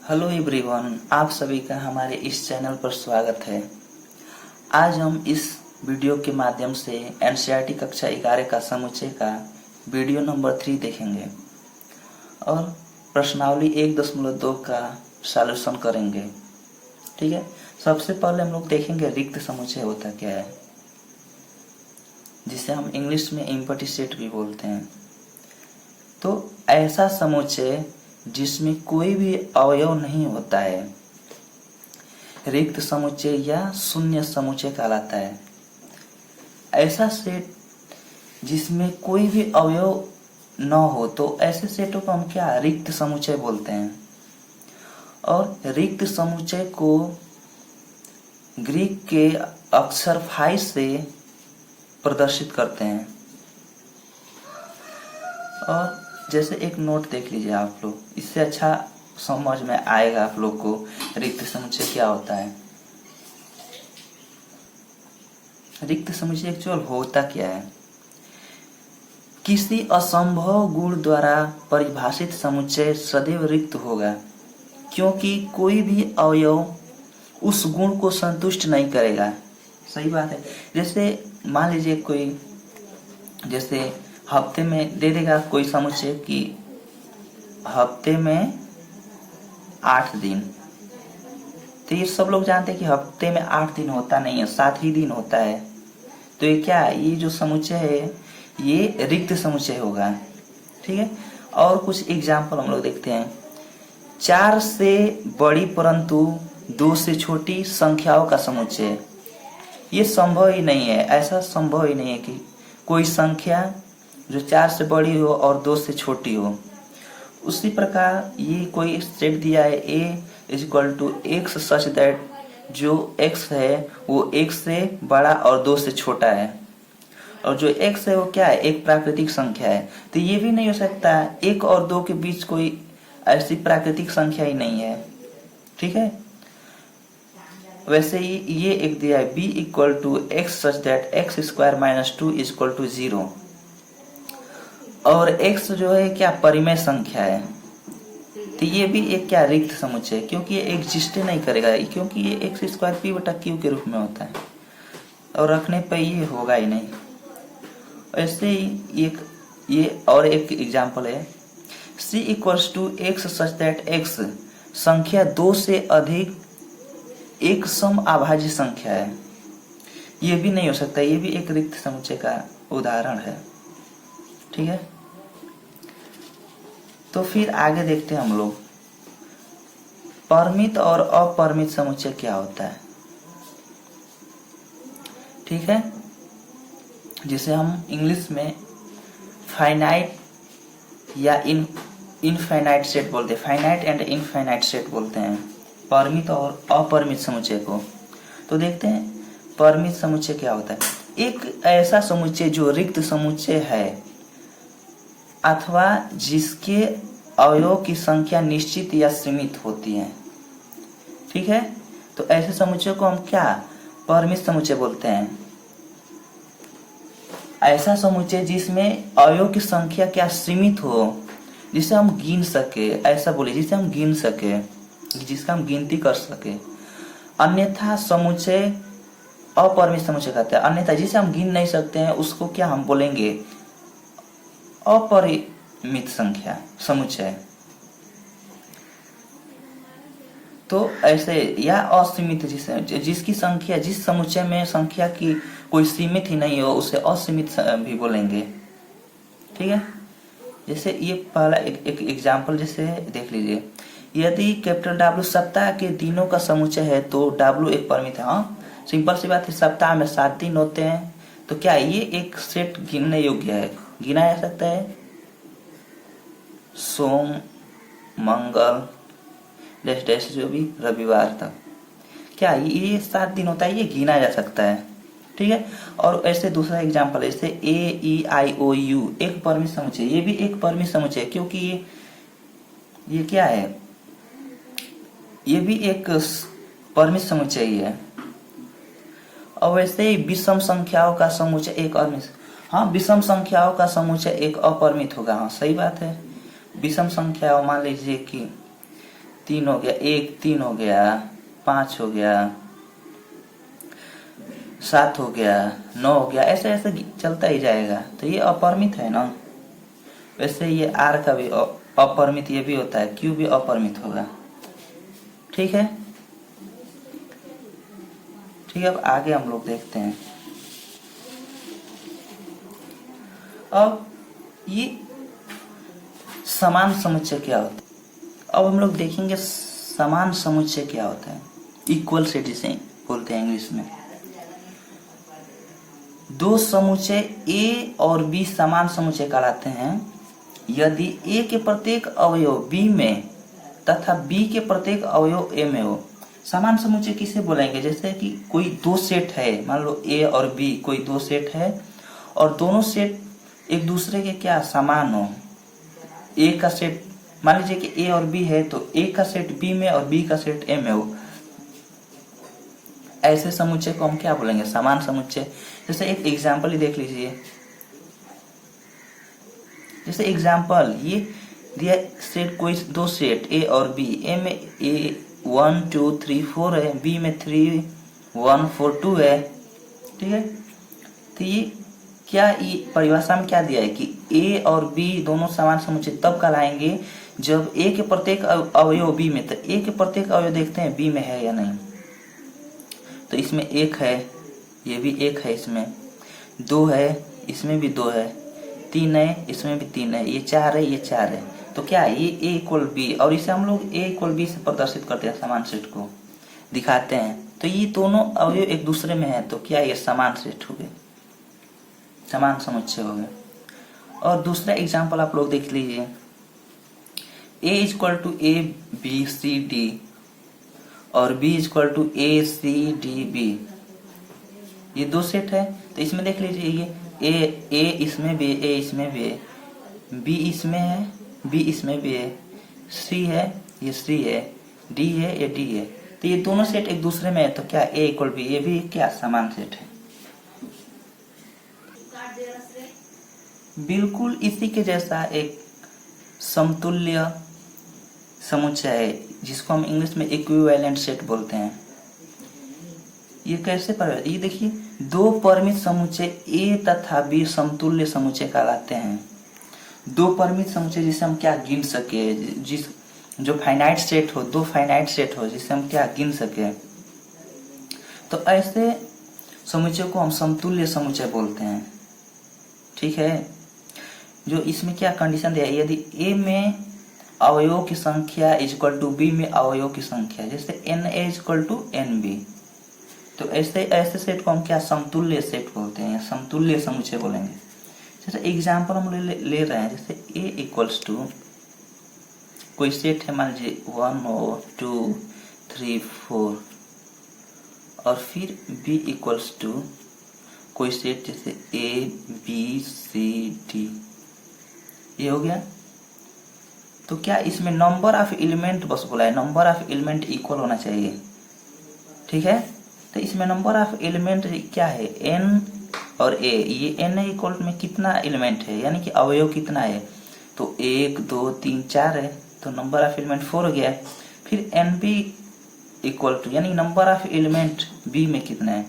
Hello everyone, आप सभी का हमारे इस चैनल पर स्वागत है। आज हम इस वीडियो के माध्यम से एनसीईआरटी कक्षा 11 का समुच्चय का वीडियो नंबर 3 देखेंगे और प्रश्नावली 1.2 का सॉल्यूशन करेंगे। ठीक है, सबसे पहले हम लोग देखेंगे रिक्त समुच्चय होता क्या है, जिसे हम इंग्लिश में एम्प्टी सेट भी बोलते हैं। तो ऐसा समुच्चय जिसमें कोई भी अवयव नहीं होता है रिक्त समुच्चय या शून्य समुच्चय कहलाता है। ऐसा सेट जिसमें कोई भी अवयव न हो तो ऐसे सेटों को हम क्या रिक्त समुच्चय बोलते हैं। और रिक्त समुच्चय को ग्रीक के अक्षर फाई से प्रदर्शित करते हैं। और जैसे एक नोट देख लीजिए आप लोग, इससे अच्छा समझ में आएगा आप लोग को रिक्त समुच्चय क्या होता है। रिक्त समुच्चय एक्चुअल होता क्या है। किसी असंभव गुण द्वारा परिभाषित समुच्चय सदैव रिक्त होगा, क्योंकि कोई भी अवयव उस गुण को संतुष्ट नहीं करेगा। सही बात है। जैसे मान लीजिए कोई जैसे हफ्ते में दे देगा कोई समुच्चय कि हफ्ते में 8 दिन, तो ये सब लोग जानते हैं कि हफ्ते में 8 दिन होता नहीं है, 7 ही दिन होता है। तो ये क्या है, ये जो समुच्चय है ये रिक्त समुच्चय होगा। ठीक है, और कुछ एग्जाम्पल हम लोग देखते हैं। 4 से बड़ी परंतु 2 से छोटी संख्याओं का समुच्चय, ये संभव ही नहीं है। ऐसा संभव ही नहीं है कि कोई संख्या जो 4 से बड़ी हो और 2 से छोटी हो। उसी प्रकार ये कोई सेट दिया है a=x सच दैट जो x है वो x से बड़ा और 2 से छोटा है, और जो x है वो क्या है, एक प्राकृतिक संख्या है। तो ये भी नहीं हो सकता 1 और 2 के बीच कोई ऐसी प्राकृतिक संख्या ही नहीं है। ठीक है, वैसे ही ये एक दिया है b=x सच दैट x² - 2 = 0, और x जो है क्या परिमेय संख्या है। तो ये भी एक क्या रिक्त समुच्चय है, क्योंकि ये एग्जिस्ट नहीं करेगा, क्योंकि ये x² p/q के रूप में होता है और रखने पर ये होगा ही नहीं। ऐसे ही ये और एक एग्जांपल है c=x सच दैट x संख्या 2 से अधिक एक सम अभाज्य संख्या है। ये भी नहीं हो सकता, ये भी एक रिक्त समुच्चय का उदाहरण है। ठीक है, तो फिर आगे देखते हैं हम लोग परिमित और अपरिमित समुच्चय क्या होता है। ठीक है, जिसे हम इंग्लिश में फाइनाइट या इनफाइनाइट सेट बोलते हैं, फाइनाइट एंड इनफाइनाइट सेट बोलते हैं परिमित और अपरिमित समुच्चय को। तो देखते हैं परिमित समुच्चय क्या होता है। एक ऐसा समुच्चय जो रिक्त समुच्चय है अथवा जिसके अवयवों की संख्या निश्चित या सीमित होती है। ठीक है, तो ऐसे समुच्चय को हम क्या परिमित समुच्चय बोलते हैं। ऐसा समुच्चय जिसमें अवयवों की संख्या क्या सीमित हो, जिसे हम गिन सके, ऐसा बोले जिसे हम गिन सके, जिसका हम गिनती कर सके। अन्यथा समुच्चय अपरिमित समुच्चय कहते हैं। अन्यथा जिसे हम गिन नहीं सकते हैं उसको क्या हम बोलेंगे, अपरिमित संख्या समुच्चय। तो ऐसे या असीमित जिसकी संख्या, जिस समुच्चय में संख्या की कोई सीमित ही नहीं हो उसे असीमित भी बोलेंगे। ठीक है, जैसे ये पहला एक एग्जाम्पल जैसे देख लीजिए। यदि W सप्ताह के दिनों का समुच्चय है तो W एक परिमित है। हाँ, सिंपल सी बात है, सप्ताह में 7 दिन होते हैं, तो क्या ये एक सेट गिनने योग्य है, गिना जा सकता है। सोम, मंगल, डैश जो भी रविवार तक, क्या ये 7 दिन होता है, ये गिना जा सकता है। ठीक है, और ऐसे दूसरा एग्जांपल जैसे AEIOU एक परिमित समुच्चय, ये भी एक परिमित समुच्चय है, क्योंकि ये क्या है, ये भी एक परिमित समुच्चय ही है। और वैसे ही विषम संख्याओं का समुच्चय एक अपरिमित, हाँ विषम संख्याओं का समुच्चय एक अपरिमित होगा। हाँ सही बात है, विषम संख्याओं मान लीजिए कि 3 हो गया, 1 3 हो गया, 5 हो गया, 7 हो गया, 9 हो गया, ऐसे ऐसे चलता ही जाएगा। तो ये अपरिमित है ना। वैसे ये आर का भी अपरिमित ये भी होता है, क्यू भी अपरिमित होगा। ठीक है, ठीक है। अब आगे हम लोग देखते हैं। अब ये समान समुच्चय क्या होता है। अब हम लोग देखेंगे समान समुच्चय क्या होता है। इक्वल सेट जिसे बोलते हैं इंग्लिश में। दो समुच्चय ए और बी समान समुच्चय कहलाते हैं यदि ए के प्रत्येक अवयव बी में तथा बी के प्रत्येक अवयव ए में हो। समान समुच्चय किसे बोलेंगे, जैसे कि कोई दो सेट है, मान लो ए और बी कोई दो सेट है और दोनों सेट एक दूसरे के क्या समान हो। ए का सेट मान लीजिए कि ए और बी है तो ए का सेट बी में और बी का सेट ए में हो। ऐसे समुच्चय को हम क्या बोलेंगे, समान समुच्चय। जैसे एक एग्जाम्पल ही देख लीजिए। जैसे एग्जाम्पल ये दिया सेट, कोई दो सेट ए और बी, ए में ए 1 2 3 4 है, बी में 3 1 4 2 है। ठीक है, तो ये क्या, ये परिभाषा में क्या दिया है कि ए और बी दोनों समान समुच्चय तब कहलाएंगे जब ए के प्रत्येक अवयव बी में, तो ए के प्रत्येक अवयव देखते हैं बी में है या नहीं। तो इसमें 1 है, ये भी 1 है, इसमें 2 है, इसमें भी 2 है, 3 है, इसमें भी 3 है, ये 4 है, ये 4 है। तो क्या है, ये ए इक्वल बी, और इसे हम लोग ए इक्वल बी से प्रदर्शित करते हैं, समान सेट को दिखाते हैं। तो ये दोनों अवयव एक दूसरे में है, तो क्या ये समान सेट हो गए, समान समुच्चय हो गए। और दूसरा एग्जाम्पल आप लोग देख लीजिए। A equal to A B C D और B equal to A C D B, ये दो सेट है। तो इसमें देख लीजिए, ये ए इसमें भी, ए इसमें भी है, बी इसमें है, बी इसमें भी है, सी है, ये सी है, डी है, ये डी है। तो ये दोनों सेट एक दूसरे में है, तो क्या ए इक्वल बी, ये भी क्या समान सेट है। बिल्कुल इसी के जैसा एक समतुल्य समुच्चय है जिसको हम इंग्लिश में इक्विवेलेंट सेट बोलते हैं। ये कैसे पर, ये देखिए, दो परिमित समुच्चय ए तथा बी समतुल्य समुच्चय कहलाते हैं। दो परिमित समुच्चय जिसे हम क्या गिन सके, जिस जो फाइनाइट सेट हो, दो फाइनाइट सेट हो जिसे हम क्या गिन सके, तो ऐसे समुच्चय को हम समतुल्य समुच्चय बोलते हैं। ठीक है, जो इसमें क्या कंडीशन दिया है, यदि ए में अवयवों की संख्या इक्वल टू बी में अवयवों की संख्या, जैसे n A equal to n B, तो ऐसे सेट को हम क्या समतुल्य सेट बोलते हैं, समतुल्य समुच्चय बोलेंगे। जैसे एग्जाम्पल हम ले रहे हैं, जैसे ए इक्वल्स टू कोई सेट है, मान लीजिए 1 हो 2 3 4, और फिर बी इक्वल्स टू कोई सेट जैसे ए बी सी डी, ये हो गया। तो क्या इसमें नंबर ऑफ एलिमेंट बस बोला है, नंबर ऑफ एलिमेंट इक्वल होना चाहिए। ठीक है, तो इसमें नंबर ऑफ एलिमेंट क्या है, n और a, ये n इक्वल में कितना एलिमेंट है, यानी कि अवयव कितना है, तो 1 2 3 4 है, तो नंबर ऑफ एलिमेंट 4 हो गया। फिर एन बी इक्वल टू, यानी नंबर ऑफ एलिमेंट b में कितना है,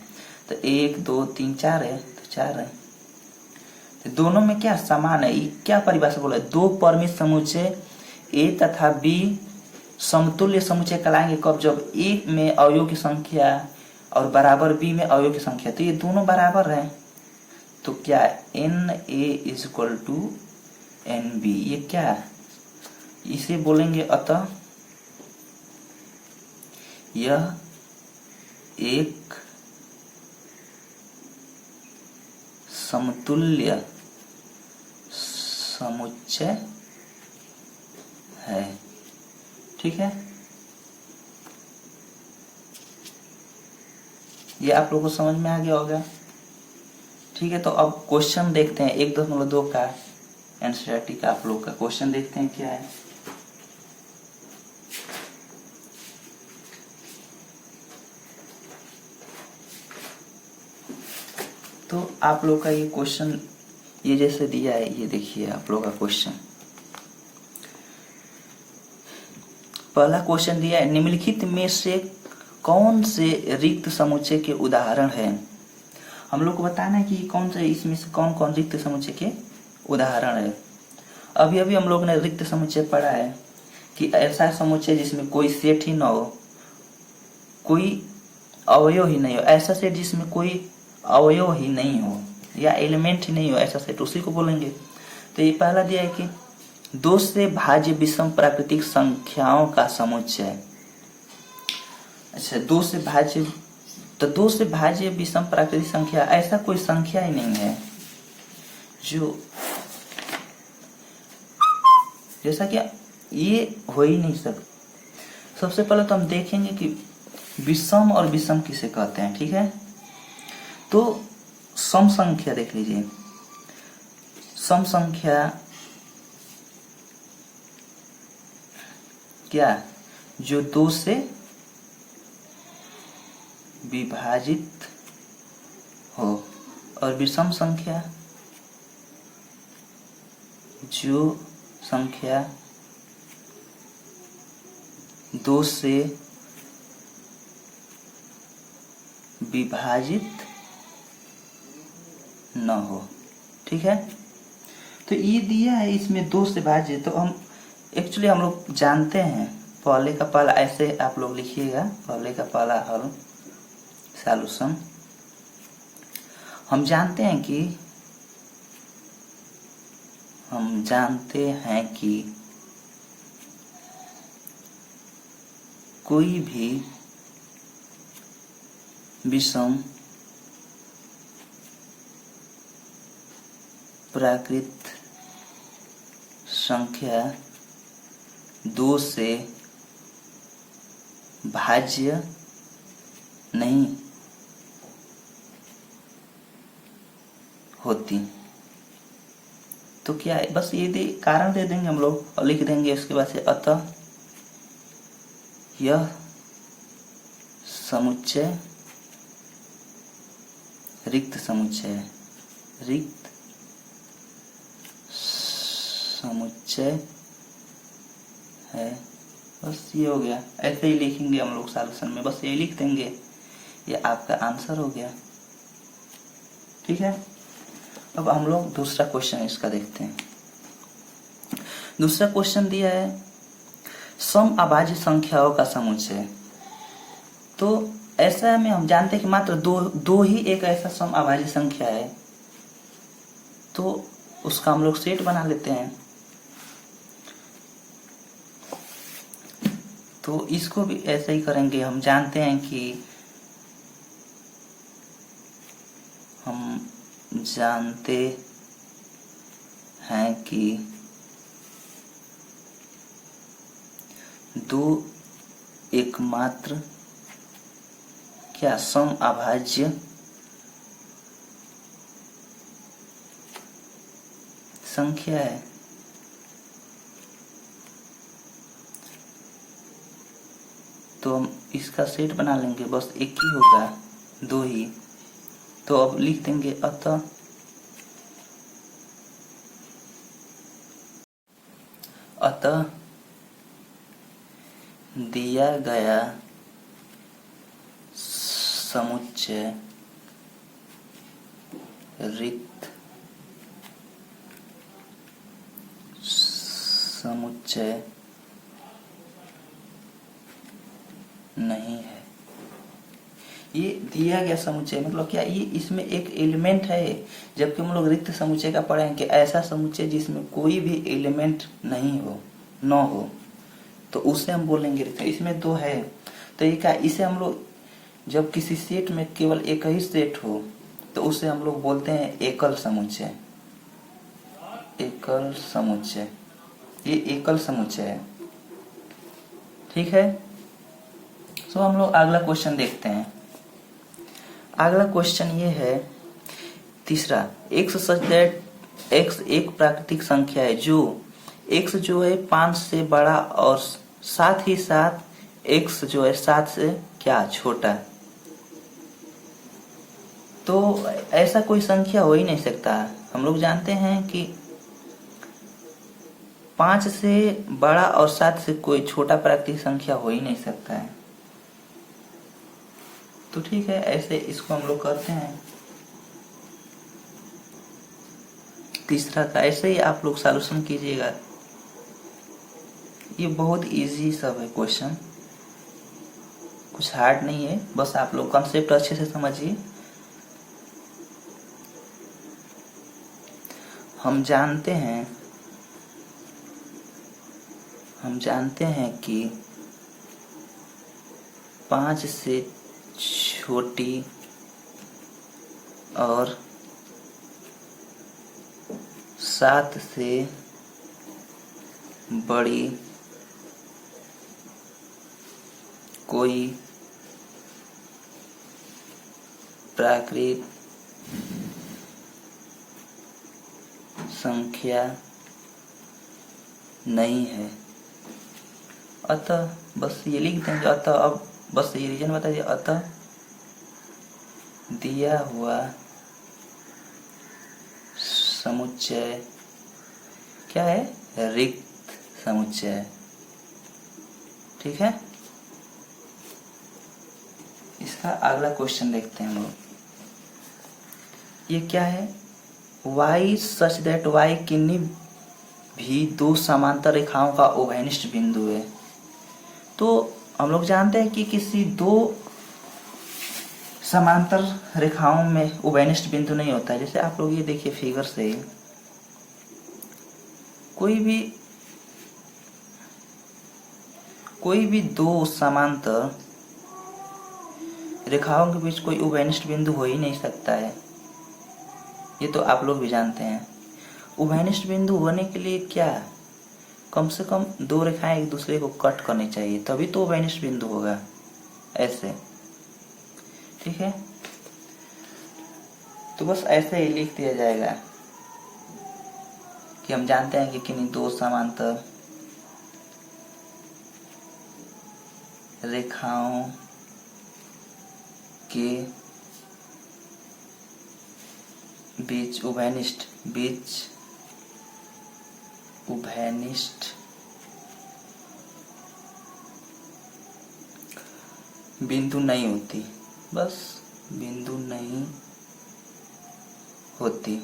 तो 1 2 3 4 है, तो 4 है। तो दोनों में क्या समान है, ये क्या परिभाषा बोला है, दो परिमित समुच्चय ए तथा बी समतुल्य समुच्चय कहलाएंगे कब, जब ए में अवयव की संख्या और बराबर बी में अवयव की संख्या, तो ये दोनों बराबर हैं। तो क्या n A is equal to n B, ये क्या, इसे बोलेंगे अतः यह एक समतुल्य समुच्चय है। ठीक है, ये आप लोगों को समझ में आ गया होगा। ठीक है, तो अब क्वेश्चन देखते हैं 1.2 का एनसीईआरटी का आप लोग का क्वेश्चन देखते हैं क्या है। तो आप लोग का ये क्वेश्चन ये जैसे दिया है, ये देखिए आप लोग का क्वेश्चन। पहला क्वेश्चन दिया है, निम्नलिखित में से कौन से रिक्त समुच्चय के उदाहरण है। हम लोग को बताना है कि कौन से इसमें से कौन कौन रिक्त समुच्चय के उदाहरण है। अभी अभी हम लोग ने रिक्त समुच्चय पढ़ा है कि ऐसा समुच्चय जिसमें कोई सेट ही ना हो, कोई अवयव ही नहीं हो, ऐसा सेट जिसमें कोई अवयव ही नहीं हो या एलिमेंट ही नहीं हो, ऐसा सेट उसी को बोलेंगे। तो ये पहला दिया है कि 2 से भाज्य विषम प्राकृतिक संख्याओं का समुच्चय। अच्छा, 2 से भाज्य, तो 2 से भाज्य विषम प्राकृतिक संख्या, ऐसा कोई संख्या ही नहीं है जो, जैसा कि ये हो ही नहीं सकता। सबसे पहले तो हम देखेंगे कि विषम और विषम किसे कहते हैं, ठीक है। तो सम संख्या देख लीजिए, सम संख्या क्या, जो 2 से विभाजित हो, और विषम संख्या जो संख्या 2 से विभाजित न हो, ठीक है। तो ये दिया है इसमें 2 से भाज्य, तो हम एक्चुअली हम लोग जानते हैं, पहले का पहला ऐसे आप लोग लिखिएगा, पहले का पहला हल सॉल्यूशन। हम जानते हैं कि कोई भी विषम प्राकृत संख्या 2 से भाज्य नहीं होती। तो क्या है, बस ये कारण दे देंगे हम लोग और लिख देंगे उसके बाद से, अतः यह समुच्चय रिक्त समुच्चय है। बस ये हो गया, ऐसे ही लिखेंगे हम लोग सॉल्यूशन में, बस ये लिख देंगे, ये आपका आंसर हो गया, ठीक है। अब हम लोग दूसरा क्वेश्चन इसका देखते हैं। दूसरा क्वेश्चन दिया है सम अभाज्य संख्याओं का समुच्चय। तो ऐसा में हम जानते हैं कि मात्र दो ही एक ऐसा सम अभाज्य संख्या है, तो उसका हम लोग सेट बना लेते हैं। तो इसको भी ऐसे ही करेंगे। हम जानते हैं कि दो एकमात्र क्या सम अभाज्य संख्या है। तो हम इसका सेट बना लेंगे, बस एक ही होगा, 2 ही। तो अब लिख देंगे अतः दिया गया समुच्चय रिक्त समुच्चय नहीं है। ये दिया गया समुच्चय मतलब क्या, ये इसमें एक एलिमेंट है, जबकि हम लोग रिक्त समुच्चय का पढ़े कि ऐसा समुच्चय जिसमें कोई भी एलिमेंट नहीं हो, न हो, तो उसे हम बोलेंगे रिक्त। इसमें 2 है, तो ये क्या, इसे हम लोग जब किसी सेट में केवल एक ही सेट हो तो उसे हम लोग बोलते हैं एकल समुच्चय। एकल समुच्चय, ये एकल समुच्चय है, ठीक है। तो हम लोग अगला क्वेश्चन देखते हैं। अगला क्वेश्चन ये है तीसरा, x सच दैट x एक प्राकृतिक संख्या है जो x जो है 5 से बड़ा और साथ ही साथ x जो है 7 से क्या छोटा है। तो ऐसा कोई संख्या हो ही नहीं सकता। हम लोग जानते हैं कि 5 से बड़ा और 7 से कोई छोटा प्राकृतिक संख्या हो ही नहीं सकता है। तो ठीक है, ऐसे इसको हम लोग करते हैं। तीसरा का ऐसे ही आप लोग सॉल्यूशन कीजिएगा। ये बहुत इजी सब है क्वेश्चन, कुछ हार्ड नहीं है, बस आप लोग कॉन्सेप्ट अच्छे से समझिए। हम जानते हैं कि 5 से छोटी और 7 से बड़ी कोई प्राकृतिक संख्या नहीं है। अतः बस ये लिख देंगे। अतः अब बस ये रीजन बता दिया। अतः दिया हुआ समुच्चय क्या है? रिक्त समुच्चय। ठीक है, इसका अगला क्वेश्चन देखते हैं हम लोग। ये क्या है? y सच दैट y किन्हीं भी दो समांतर रेखाओं का उभयनिष्ठ बिंदु है। तो हम लोग जानते हैं कि किसी दो समांतर रेखाओं में उभयनिष्ठ बिंदु नहीं होता है। जैसे आप लोग ये देखिए फिगर से, कोई भी दो समांतर रेखाओं के बीच कोई उभयनिष्ठ बिंदु हो ही नहीं सकता है। ये तो आप लोग भी जानते हैं। उभयनिष्ठ बिंदु होने के लिए क्या, कम से कम दो रेखाएं एक दूसरे को कट करनी चाहिए, तभी तो उभयनिष्ठ बिंदु होगा। ऐसे, ठीक है। तो बस ऐसे ही लिख दिया जाएगा कि हम जानते हैं कि किन्हीं दो समांतर रेखाओं के बीच उभयनिष्ठ बिंदु नहीं होती। बस बिंदु नहीं होती।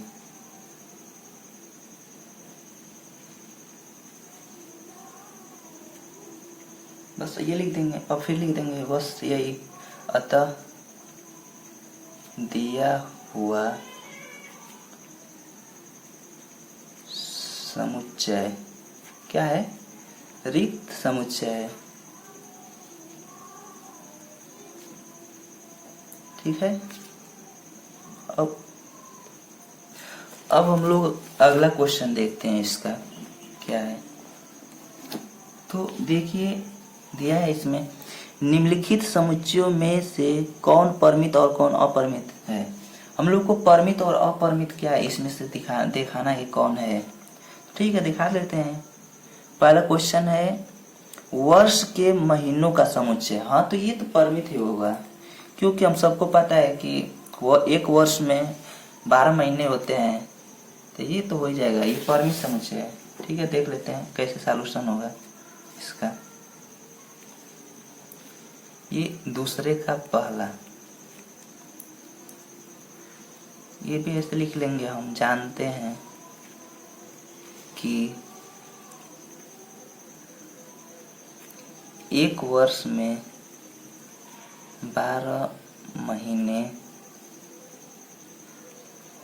बस ये लिख देंगे और फिर लिख देंगे बस यही। अतः दिया हुआ समुच्चय क्या है? रिक्त समुच्चय। ठीक है। अब हम लोग अगला क्वेश्चन देखते हैं। इसका क्या है? तो देखिए दिया है इसमें, निम्नलिखित समुच्चयों में से कौन परिमित और कौन अपरिमित है। हम लोग को परिमित और अपरिमित क्या है इसमें से दिखाना है कौन है। ठीक है, दिखा लेते हैं। पहला क्वेश्चन है वर्ष के महीनों का समुच्चय। हाँ, तो ये तो परिमित ही होगा, क्योंकि हम सबको पता है कि वह एक वर्ष में 12 महीने होते हैं, तो ये तो हो ही जाएगा। ये परिमित समुच्चय है। ठीक है, देख लेते हैं कैसे सॉल्यूशन होगा इसका। ये दूसरे का पहला, ये भी ऐसे लिख लेंगे। हम जानते हैं कि एक वर्ष में 12 महीने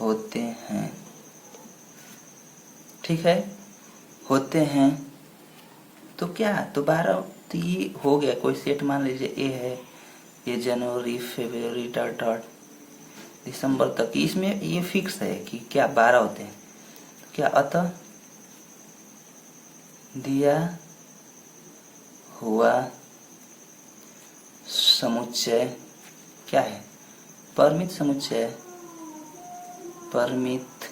होते हैं। ठीक है, होते हैं तो क्या, तो 12 तो ये हो गया। कोई सेट मान लीजिए ए है, ये जनवरी फरवरी डॉट दिसंबर तक, इसमें ये फिक्स है कि क्या 12 होते हैं। तो क्या, अतः दिया हुआ समुच्चय क्या है? परिमित समुच्चय। परिमित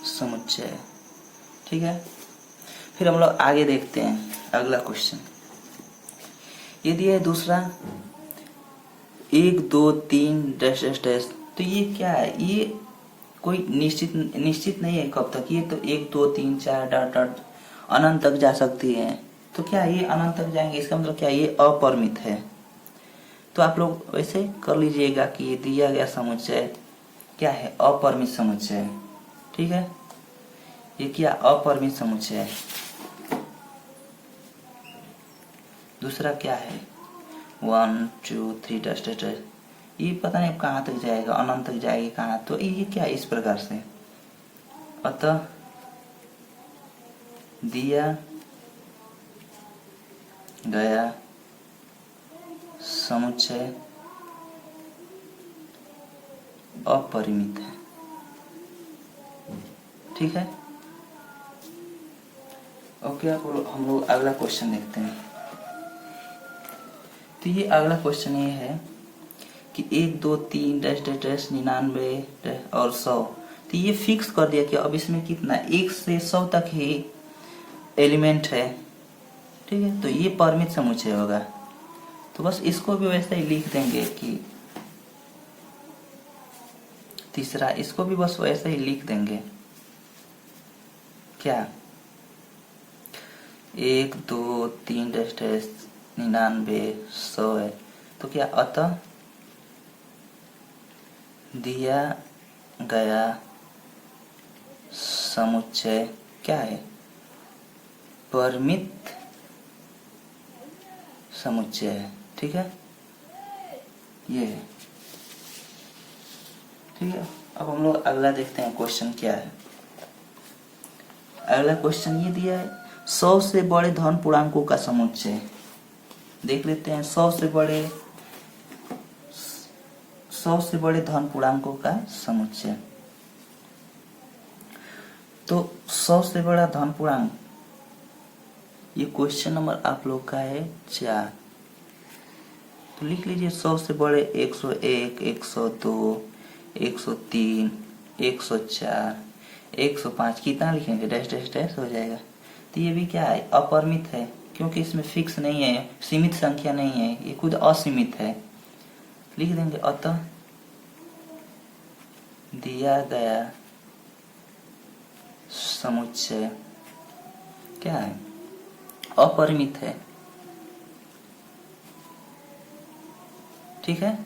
समुच्चय। ठीक है, फिर हम लोग आगे देखते हैं अगला क्वेश्चन। ये दिया है दूसरा 1 2 3 डैश डैश डैश। तो ये क्या है? ये कोई निश्चित निश्चित नहीं है कब तक, ये तो 1 2 3 4 डॉट डॉट अनंत तक जा सकती है। तो क्या ये अनंत तक जाएंगे, इसका मतलब क्या ये अपरिमित है। तो आप लोग वैसे कर लीजिएगा कि ये दिया गया समुच्चय क्या है, अपरिमित समुच्चय है। ठीक है, ये क्या अपरिमित समुच्चय है। दूसरा क्या है 1 2 3 डस्ट डस्ट, ये पता नहीं कहाँ तक जाएगा, अनंत तक जाएगी कहाँ। तो ये क्या है इस प्रकार से, अतः दिया गया समुच्चय अपरिमित है। ठीक है, ओके। हम लोग अगला क्वेश्चन देखते हैं। तो ये अगला क्वेश्चन ये है कि 1 2 3 डैश डैश डैश 99 और 100। तो ये फिक्स कर दिया कि अब इसमें कितना 1 से 100 तक ही एलिमेंट है। ठीक है, तो ये परिमित समुच्चय होगा। तो बस इसको भी वैसे ही लिख देंगे कि तीसरा, इसको भी बस वैसे ही लिख देंगे क्या 1 2 3 डैश डैश 99 100 है। तो क्या अतः दिया गया समुच्चय क्या है, परिमित समुच्चय है। ठीक है, ये है। ठीक है, अब हम लोग अगला देखते हैं क्वेश्चन क्या है। अगला क्वेश्चन ये दिया है 100 से बड़े धन पूर्णांकों का समुच्चय। देख लेते हैं 100 से बड़े धन पूर्णांकों का समुच्चय। तो 100 से बड़ा धन पूर्णांक, ये क्वेश्चन नंबर आप लोग का है 4। तो लिख लीजिए 100 से बड़े 101 102 103 104 105, कितना लिखेंगे डैश डैश डैश हो जाएगा। तो ये भी क्या है अपरिमित है, क्योंकि इसमें फिक्स नहीं है, सीमित संख्या नहीं है, ये खुद असीमित है। लिख देंगे अतः दिया गया समुच्चय क्या है, अपरिमित है। ठीक है,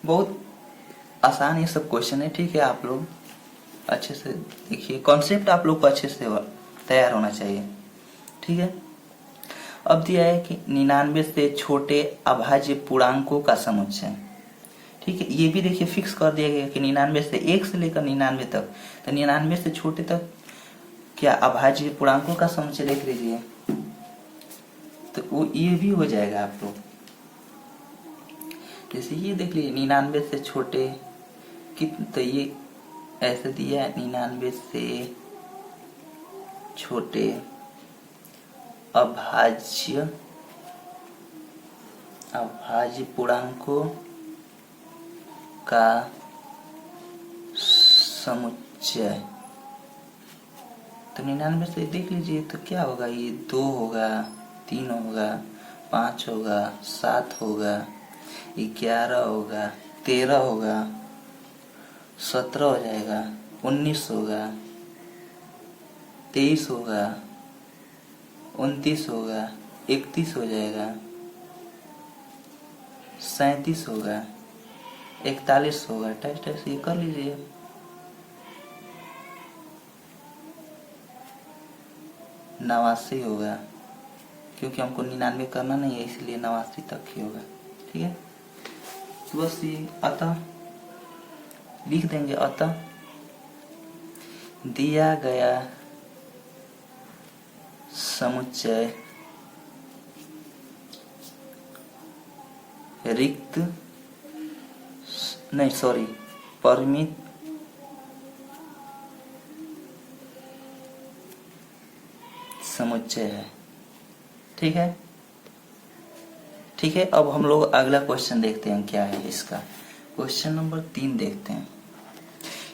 बहुत आसान ये सब क्वेश्चन है। ठीक है, आप लोग अच्छे से देखिए, कॉन्सेप्ट आप लोग को अच्छे से तैयार होना चाहिए। ठीक है, अब दिया है कि 99 से छोटे अभाज्य पूर्णांकों का समुच्चय। ठीक है, ये भी देखिए फिक्स कर दिया गया कि 99 से 1 से लेकर 99 तक, तो 99 से छोटे तक क्या अभाज्य पूर्णांकों का समुच्चय देख लीजिए। तो वो ये भी हो जाएगा आप लोग, जैसे ये देख लीजिए 99 से छोटे कितने, तो ये ऐसे दिया है 99 से छोटे अभाज्य पूर्णांकों का समुच्चय। तो 99 से देख लीजिए तो क्या होगा, ये 2 होगा, 3 होगा, 5 होगा, 7 होगा, 11 होगा, 13 होगा, 17 हो जाएगा, 19 होगा, 23 होगा, 29 होगा, 31 हो जाएगा, 37 होगा, 41 होगा। टेस्ट ये कर लीजिए। नवासी होगा, क्योंकि हमको 99 करना नहीं है, इसलिए 89 तक ही होगा। ठीक है, तो बस ये अतः लिख देंगे, अतः दिया गया समुच्चय परिमित समुच्चय है। ठीक है, ठीक है। अब हम लोग अगला क्वेश्चन देखते हैं क्या है इसका। क्वेश्चन नंबर 3 देखते हैं।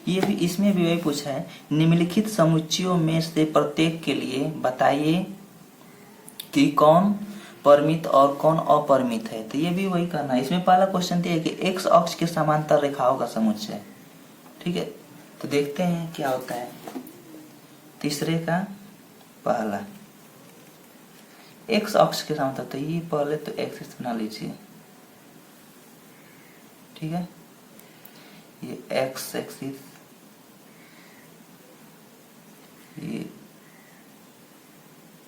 ये भी, इसमें भी वही पूछा है, निम्नलिखित समुच्चयों में से प्रत्येक के लिए बताइए कि कौन परिमित और कौन अपरिमित है। तो ये भी वही करना है। इसमें पहला क्वेश्चन दिया है कि एक्स अक्ष के समांतर रेखाओं का समुच्चय। ठीक है, तो देखते हैं क्या होता है। तीसरे का पहला एक्स अक्ष के साथ, तो ये पहले तो एक्सिस बना लीजिए, ठीक है। ये एक्स एक्सिस, ये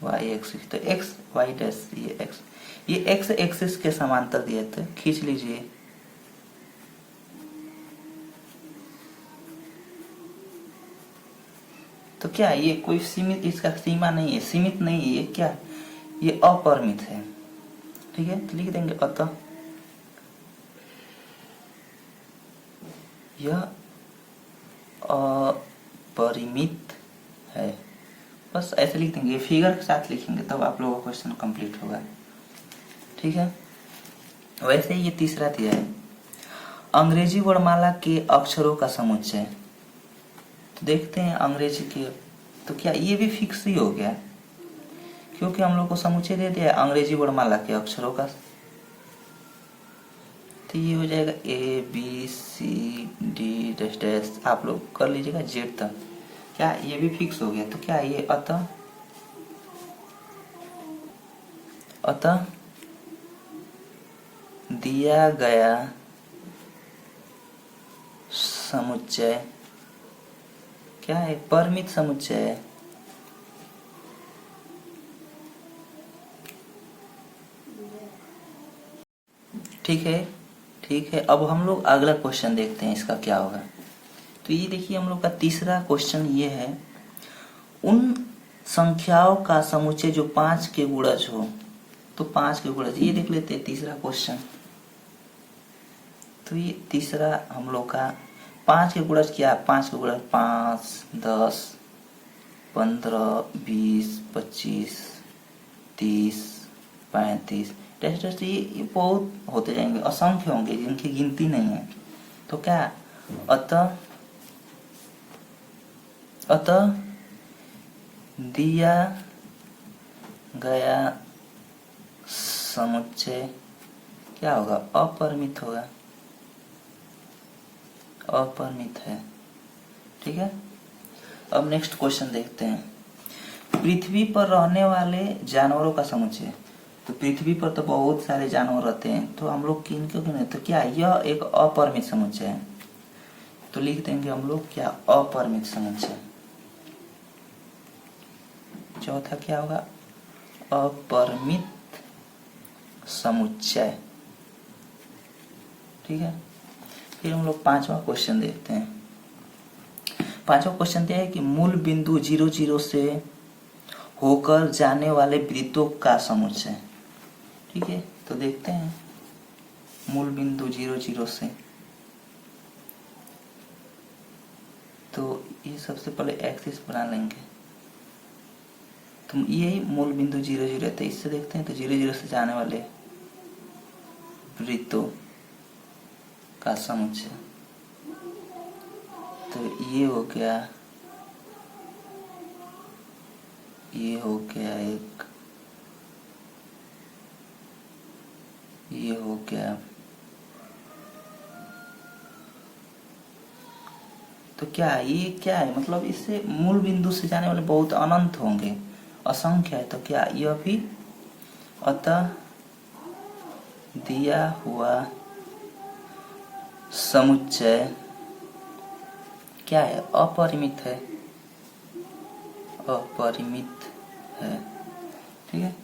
वाई एक्सिस, तो एक्स वाई डैश, ये एक्स एक्सिस के समांतर दिए थे, खींच लीजिए। तो क्या ये कोई सीमित, इसका सीमा नहीं है, सीमित नहीं है, ये क्या, ये अपरिमित है, ठीक है। तो लिख देंगे अतः यह अपरिमित है, बस ऐसे लिख देंगे, फिगर के साथ लिखेंगे तब आप लोगों का क्वेश्चन कंप्लीट होगा, ठीक है। वैसे ही ये तीसरा दिया है, अंग्रेजी वर्णमाला के अक्षरों का समुच्चय। तो देखते हैं अंग्रेजी के, तो क्या ये भी फिक्स ही हो गया, क्योंकि हम लोग को समुच्चय दे दिया है अंग्रेजी वर्णमाला के अक्षरों का। तो ये हो जाएगा A B C D dash dash, आप लोग कर लीजिएगा जेड तक। क्या ये भी फिक्स हो गया, तो क्या ये अतः दिया गया समुच्चय क्या है, परिमित समुच्चय है। ठीक है, ठीक है। अब हम लोग अगला क्वेश्चन देखते हैं, इसका क्या होगा। तो ये देखिए हम लोग का तीसरा क्वेश्चन ये है, उन संख्याओं का समुच्चय जो 5 के गुणज हो। तो 5 के गुणज, ये देख लेते हैं तीसरा क्वेश्चन। तो ये तीसरा हम लोग का 5 के गुणज क्या, 5 के गुणज 5, 10, 15, 20, 25, 30, 35 टेस्ट, ये बहुत होते जाएंगे, असंख्य होंगे जिनकी गिनती नहीं है। तो क्या, अतः दिया गया समुच्चय क्या होगा, अपरिमित होगा, अपरिमित है, ठीक है। अब नेक्स्ट क्वेश्चन देखते हैं, पृथ्वी पर रहने वाले जानवरों का समुच्चय। तो पृथ्वी पर तो बहुत सारे जानवर रहते हैं, तो हम लोग किन क्यों गिने, तो क्या यह एक अपरिमित समुच्चय है। तो लिख देंगे हम लोग क्या, अपरिमित समुच्चय। चौथा क्या होगा, अपरिमित समुच्चय, ठीक है। फिर हम लोग 5वां क्वेश्चन देखते हैं। 5वां क्वेश्चन दिया है कि मूल बिंदु 0, 0 से होकर जाने वाले वृत्तों का समुच्चय, ठीक है। तो देखते हैं मूल बिंदु 0, 0 से, तो ये सबसे पहले एक्सिस बना लेंगे। तो यही मूल बिंदु 0, 0 है, तो इससे देखते हैं। तो 0, 0 से जाने वाले वृत्तों का समुच्चय, तो ये हो गया, ये हो गया एक, ये हो गया। तो क्या ये क्या है, मतलब इससे मूल बिंदु से जाने वाले बहुत अनंत होंगे, असंख्य है। तो क्या यह भी, अतः दिया हुआ समुच्चय क्या है, अपरिमित है, अपरिमित है, ठीक है।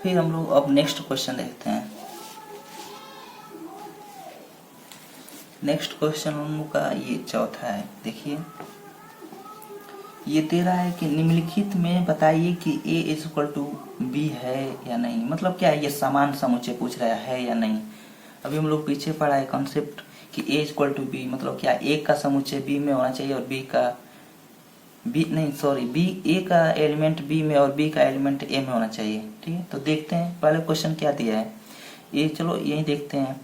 फिर हम लोग अब नेक्स्ट क्वेश्चन देखते हैं। नेक्स्ट क्वेश्चन हम लोग का ये चौथा है। देखिए ये दे रहा है कि निम्नलिखित में बताइए कि A B है या नहीं। मतलब क्या है, ये समान समुच्चय पूछ रहा है या नहीं। अभी हम लोग पीछे पढ़ा है कॉन्सेप्ट कि A B, मतलब क्या A का समुच्चय B में होना चाहिए और B का एलिमेंट B में और B का एलिमेंट A में होना चाहिए, ठीक है। तो देखते हैं पहले क्वेश्चन क्या दिया है, ये चलो यही देखते हैं।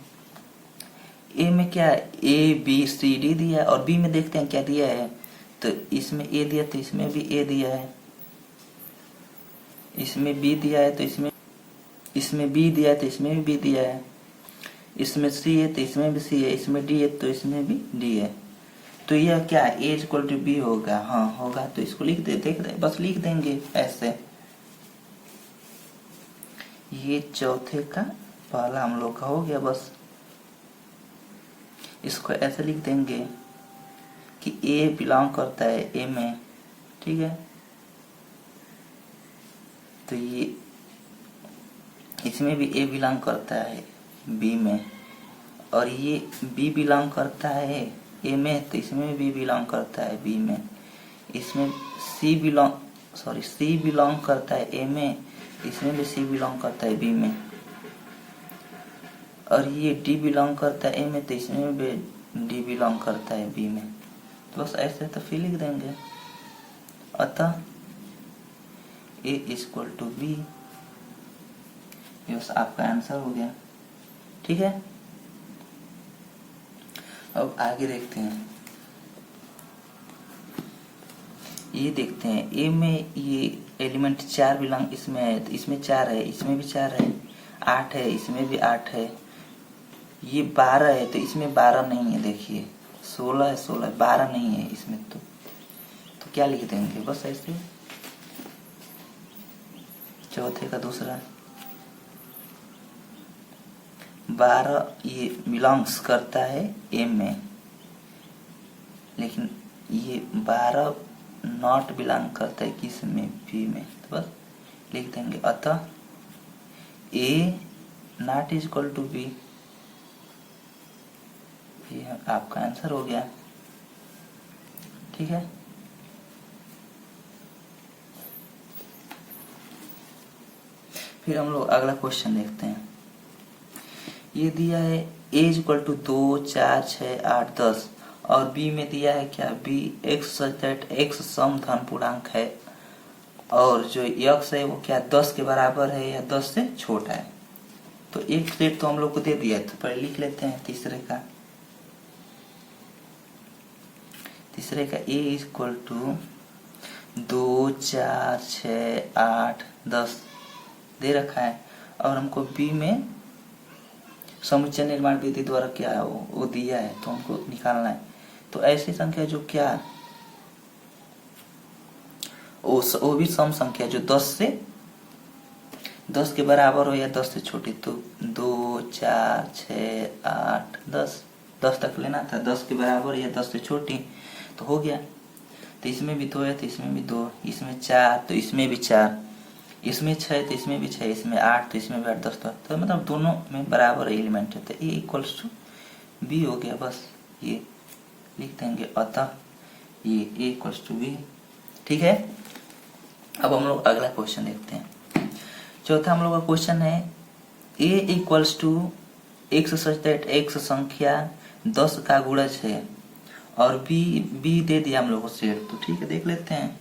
A में क्या है, A B C D दिया है, और B में देखते हैं क्या दिया है। तो इसमें A दिया तो इसमें भी A दिया है, इसमें B दिया है तो इसमें B दिया है तो इसमें भी B दिया है, इसमें C है तो इसमें भी C है, इसमें D है तो इसमें भी D है। तो यह क्या ए इक्वल टू बी होगा, हाँ होगा। तो इसको लिख दे, देख दे, बस लिख देंगे ऐसे। ये चौथे का पहला हम लोग का हो गया। बस इसको ऐसे लिख देंगे कि ए बिलोंग करता है ए में, ठीक है। तो ये इसमें भी ए बिलोंग करता है बी में, और ये बी बिलोंग करता है ए में, तो इसमें भी बिलोंग करता है बी में। इसमें सी बिलोंग करता है ए में, इसमें भी सी बिलोंग करता है बी में। और ये डी बिलोंग करता है ए में, तो इसमें भी डी बिलोंग करता है बी में। तो बस ऐसे तो फिर लिख देंगे। अतः ए इक्वल टू बी, ये बस आपका आंसर हो गया, ठीक है। अब आगे देखते हैं। ये देखते हैं ए में ये एलिमेंट 4 बिलोंग इसमें है, तो इसमें 4 है, इसमें भी 4 है, 8 है, इसमें भी 8 है। ये 12 है, तो इसमें 12 नहीं है, देखिए 16 है, 16 12 नहीं है इसमें। तो क्या लिख देंगे, बस ऐसे। चौथे का दूसरा 12 ये बिलोंग्स करता है ए में, लेकिन ये 12 नॉट बिलोंग करता है किस में, बी में। तो बस लिख देंगे अतः A not is equal to B. ये आपका आंसर हो गया, ठीक है। फिर हम लोग अगला क्वेश्चन देखते हैं। ये दिया है ए इक्वल टू 2, 4, 6, 8, 10, और बी में दिया है क्या, B X such that X सम धन पूर्णांक है, और जो यक्स है वो क्या 10 के बराबर है या 10 से छोटा है। तो एक सेट तो हम लोग को दे दिया है, तो पहले लिख लेते हैं तीसरे का ए इक्वल टू 2, 4, 6, 8, 10 दे रखा है, और हमको बी में समुच्चय निर्माण विधि द्वारा क्या है वो दिया है, तो हमको निकालना है। तो ऐसी संख्या जो क्या वो भी सम संख्या जो 10 के बराबर हो या 10 से छोटी। तो 2, 4, 6, 8, 10 तक लेना था, 10 के बराबर या 10 से छोटी, तो हो गया। तो इसमें भी 2 है, तो इसमें भी 2, इसमें 4 तो इसमें भी 4, इसमें 6 तो इसमें भी 6, इसमें 8 तो इसमें भी 8, 10 तो मतलब दोनों में बराबर एलिमेंट है। तो ए इक्वल्स टू बी हो गया, बस ये लिख देंगे अतः ये ए इक्वल्स टू बी, ठीक है। अब हम लोग अगला क्वेश्चन देखते हैं। चौथा हम लोग का क्वेश्चन है A equals to x such that X संख्या 10 का गुणज है, और बी दे दिया हम लोग को सेट। तो ठीक है, देख लेते हैं।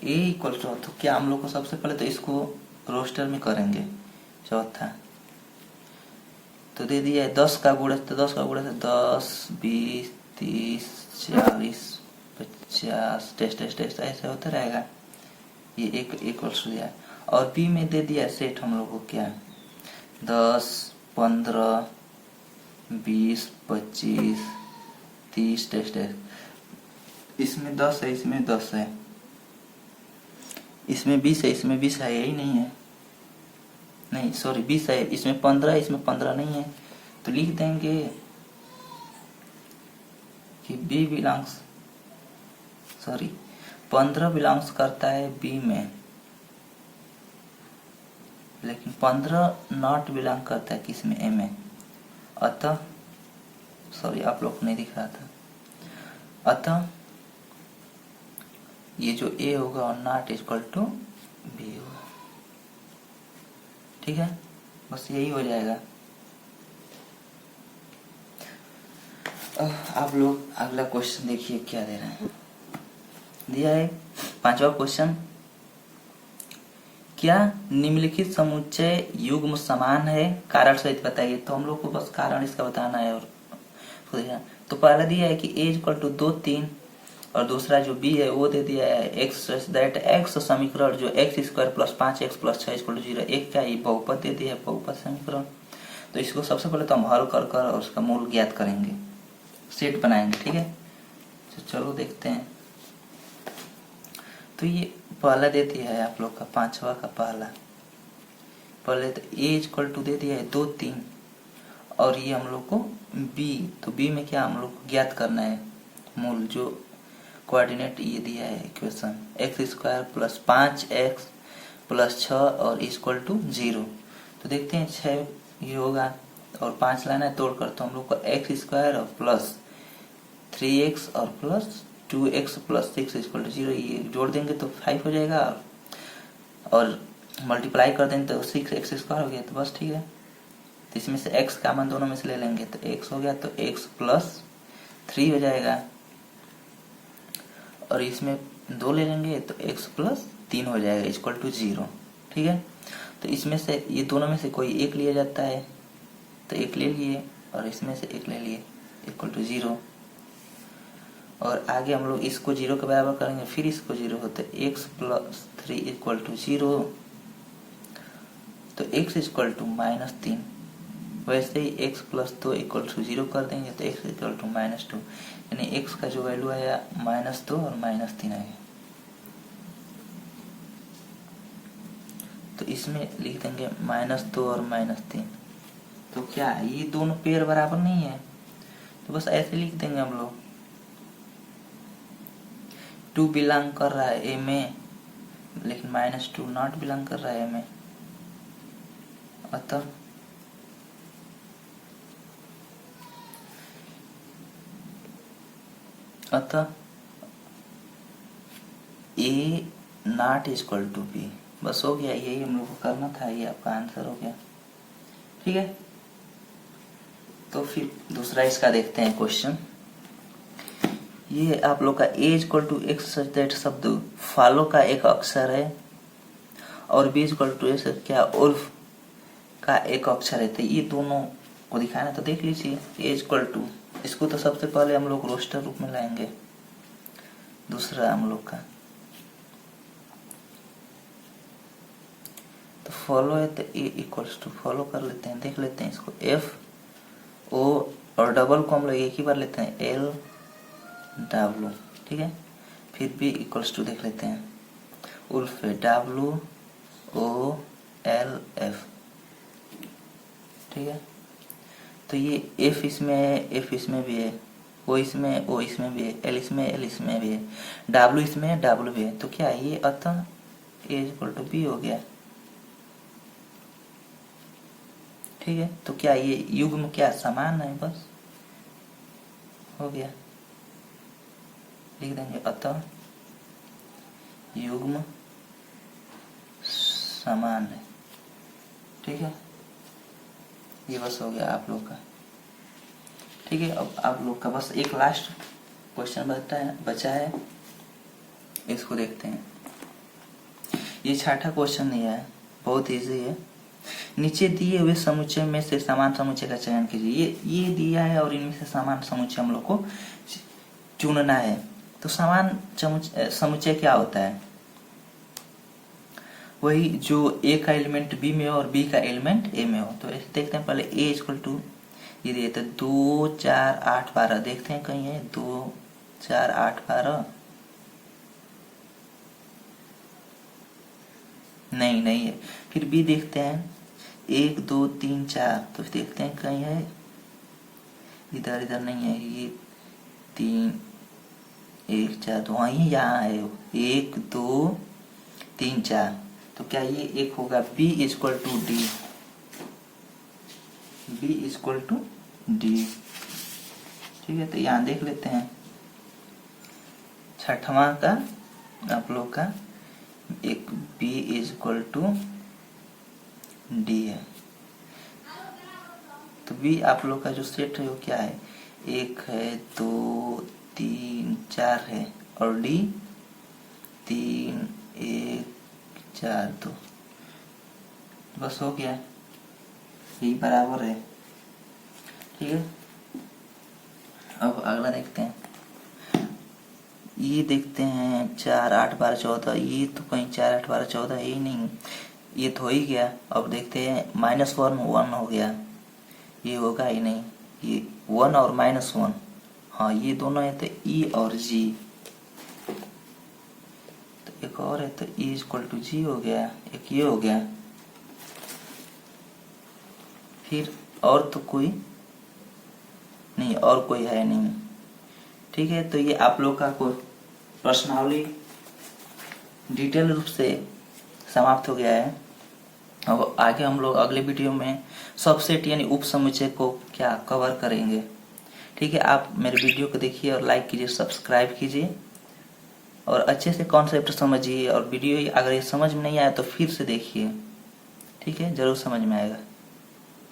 ए इक्वल टू, तो क्या हम लोग को सबसे पहले तो इसको रोस्टर में करेंगे। चौथा तो दे दिया है 10 का गुणज, तो 10 का गुणज है 10, 20, 30, 40, 50, टेस्ट ऐसे होता रहेगा। ये एक इक्वल्स टू दिया, और बी में दे दिया सेट हम लोग को क्या 10, 15, 20, 25, 30 टेस्ट। इसमें 10 है, इसमें 10 है, इसमें 20 है, इसमें 20 है, यही नहीं है, नहीं सॉरी 20 है, इसमें 15 है, इसमें 15 नहीं है। तो लिख देंगे कि बी बिलोंग्स 15 बिलोंग्स करता है बी में, लेकिन 15 नॉट बिलोंग करता है किस में, ए में। अतः सॉरी आप लोग को नहीं दिख रहा था, अतः ये जो ए होगा और नॉट इक्वल टू बी होगा, ठीक है। बस यही हो जाएगा। आप लोग अगला क्वेश्चन देखिए क्या दे रहे हैं। दिया है 5वां क्वेश्चन, क्या निम्नलिखित समुच्चय युग्म समान है, कारण सहित बताइए। तो हम लोग को बस कारण इसका बताना है। और तो पहला दिया है कि ए इक्वल टू 2, 3, और दूसरा जो बी है वो दे दिया है एक्स दैट एक्स समीकरण जो x square plus 5x plus 6 equal to 0, एक क्या ये बहुपद दे दिया है, बहुपद समीकरण। तो इसको सबसे पहले तो हम हल कर और उसका मूल ज्ञात करेंगे। सेट बनाएंगे। ठीक है, तो चलो देखते हैं। तो ये पहला दे दिया है आप लोग का, पांचवा का पहला, पहले तो a इक्वल टू दे दिया है 2 3, और ये हम लोग को b, तो b में क्या हम लोग को ज्ञात करना है मूल, जो कोऑर्डिनेट ये दिया है equation, x square plus 5x plus 6 और इक्वल टू 0। तो देखते हैं 6 ये होगा और 5 लाना है तोड़ कर, तो हम लोग को एक्स स्क्वायर और प्लस 3x और plus 2x plus 6 equal to 0, ये जोड़ देंगे तो 5 हो जाएगा, और मल्टीप्लाई कर देंगे तो 6x स्क्वायर हो गया। तो बस ठीक है, तो इसमें से x का मान दोनों में से ले लेंगे तो x हो गया, तो x प्लस 3 हो जाएगा, और इसमें 2 ले लेंगे तो x प्लस 3 हो जाएगा इक्वल टू 0। ठीक है, तो इसमें से ये दोनों में से कोई एक लिया जाता है, तो एक ले लिए और इसमें से एक ले लिए इक्वल टू 0, और आगे हम लोग इसको 0 के बराबर करेंगे, फिर इसको 0 होते x प्लस 3 इक्वल टू 0, तो x इक्वल टू -3। वैसे ही x प्लस 2 इक्वल टू 0 कर देंगे तो x इक्वल टू -2, यानी x का जो वैल्यू आया -2 और -3 आएगा। तो इसमें लिख देंगे -2 और -3। तो क्या ये दोनों पेयर बराबर नहीं है, तो बस ऐसे लिख देंगे हम लोग। 2 बिलोंग कर रहा है a में, लेकिन -2 नॉट बिलोंग कर रहा है a में, अतः a not equal to b। बस हो गया, यही हम लोग को करना था, ये आपका आंसर हो गया। ठीक है, तो फिर दूसरा इसका देखते हैं क्वेश्चन। ये आप लोग का a equal to x such that शब्द फॉलो का एक अक्षर है, और b इक्वल टू ऐसे क्या उर्फ का एक अक्षर है। तो ये दोनों को दिखाना, तो देख लीजिए a इक्वल टू, इसको तो सबसे पहले हम लोग रोस्टर रूप में लाएंगे, दूसरा हम लोग का तो फॉलो है, तो a इक्वल्स टू फॉलो कर लेते हैं, देख लेते हैं इसको, f o और डबल को हम लोग एक ही बार लेते हैं, l w। ठीक है, फिर b इक्वल्स टू देख लेते हैं, उर्फ है w o l f। ठीक है, तो ये f इसमें है, f इसमें भी है, o इसमें भी है, l इसमें भी है, w इसमें w भी है। तो क्या ये अतः a इक्वल टू b हो गया। ठीक है, तो क्या ये युग्म क्या समान है, बस हो गया, लिख देंगे अतः युग्म समान है। ठीक है, ये बस हो गया आप लोग का। ठीक है, अब आप लोग का बस एक लास्ट क्वेश्चन बचा है, इसको देखते हैं। ये छठा क्वेश्चन दिया है, बहुत इजी है। नीचे दिए हुए समुच्चय में से समान समुच्चय का चयन कीजिए। ये दिया है और इनमें से समान समुच्चय हम लोग को चुनना है। तो समान समुच्चय क्या होता है, वही जो a का एलिमेंट b में हो और b का एलिमेंट a में हो। तो ऐसे देखते हैं, पहले a इक्वल टू ये दिए थे 2 4 8 12, देखते हैं कहीं है 2 4 8 12, नहीं है। फिर b देखते हैं 1 2 3 4, तो देखते हैं कहीं है, इधर नहीं है, ये 3 1 4 तो वहीं यहाँ है 1 2 3 4। तो क्या ये एक होगा b equal to D, b equal to D. ठीक है, तो यहाँ देख लेते हैं छठवां का आप लोग का एक b इक्वल टू डी है। तो b आप लोग का जो सेट है वो क्या है, 1 है 2 3 4 है, और d 3 1 4 2, बस हो गया, यही बराबर है। ठीक है, अब अगला देखते हैं। ये देखते हैं 4 8 12 14, ये तो कहीं 4 8 12 14 है ही नहीं, ये तो हो ही गया। अब देखते हैं -1 1 हो गया, ये होगा ही नहीं, ये 1 और -1 हाँ ये दोनों है तो ई और जी, तो एक और है तो ई इक्वल टू जी हो गया, एक ये हो गया। फिर और तो कोई नहीं, और कोई है नहीं। ठीक है, तो ये आप लोग का कोई प्रश्नावली डिटेल रूप से समाप्त हो गया है। अब आगे हम लोग अगले वीडियो में सबसेट यानी उप समुच्चय को क्या कवर करेंगे। ठीक है, आप मेरे वीडियो को देखिए और लाइक कीजिए, सब्सक्राइब कीजिए और अच्छे से कॉन्सेप्ट समझिए। और वीडियो अगर ये समझ में नहीं आया तो फिर से देखिए, ठीक है, जरूर समझ में आएगा।